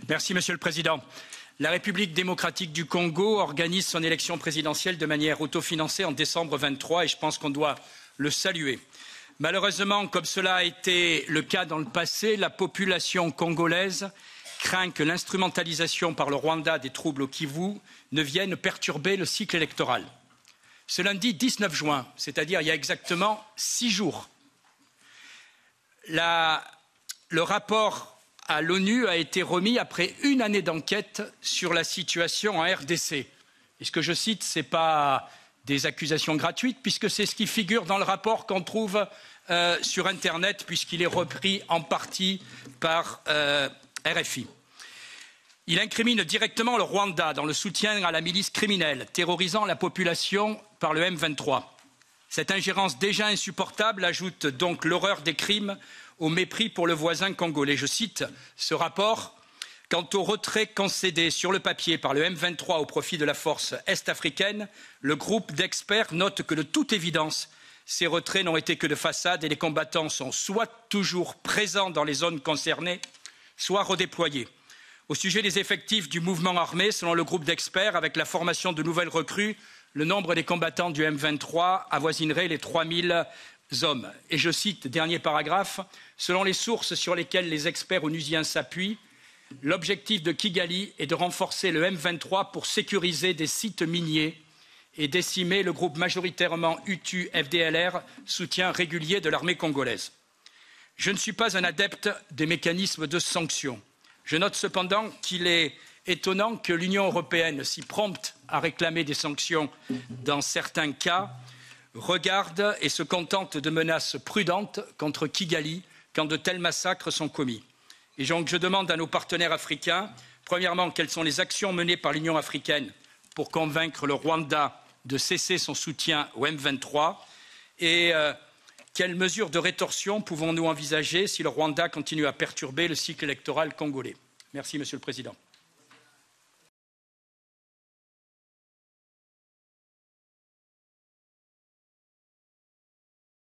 Monsieur le Président. La République démocratique du Congo organise son élection présidentielle de manière autofinancée en décembre 23 et je pense qu'on doit le saluer. Malheureusement, comme cela a été le cas dans le passé, la population congolaise craint que l'instrumentalisation par le Rwanda des troubles au Kivu ne vienne perturber le cycle électoral. Ce lundi 19 juin, c'est-à-dire il y a exactement 6 jours, le rapport à l'ONU a été remis après une année d'enquête sur la situation en RDC. Et ce que je cite, ce n'est pas des accusations gratuites, puisque c'est ce qui figure dans le rapport qu'on trouve sur Internet, puisqu'il est repris en partie par RFI. Il incrimine directement le Rwanda dans le soutien à la milice criminelle, terrorisant la population par le M23. Cette ingérence déjà insupportable ajoute donc l'horreur des crimes au mépris pour le voisin congolais. Je cite ce rapport. Quant au retrait concédé sur le papier par le M23 au profit de la force est-africaine, le groupe d'experts note que de toute évidence, ces retraits n'ont été que de façade et les combattants sont soit toujours présents dans les zones concernées, soit redéployés. Au sujet des effectifs du mouvement armé, selon le groupe d'experts, avec la formation de nouvelles recrues, le nombre des combattants du M23 avoisinerait les 3000 hommes. Et je cite, dernier paragraphe, selon les sources sur lesquelles les experts onusiens s'appuient, l'objectif de Kigali est de renforcer le M23 pour sécuriser des sites miniers et décimer le groupe majoritairement Hutu-FDLR, soutien régulier de l'armée congolaise. Je ne suis pas un adepte des mécanismes de sanctions. Je note cependant qu'il est étonnant que l'Union européenne, si prompte à réclamer des sanctions dans certains cas, regarde et se contente de menaces prudentes contre Kigali quand de tels massacres sont commis. Et donc je demande à nos partenaires africains, premièrement, quelles sont les actions menées par l'Union africaine pour convaincre le Rwanda de cesser son soutien au M23 et quelles mesures de rétorsion pouvons-nous envisager si le Rwanda continue à perturber le cycle électoral congolais. Merci, Monsieur le Président.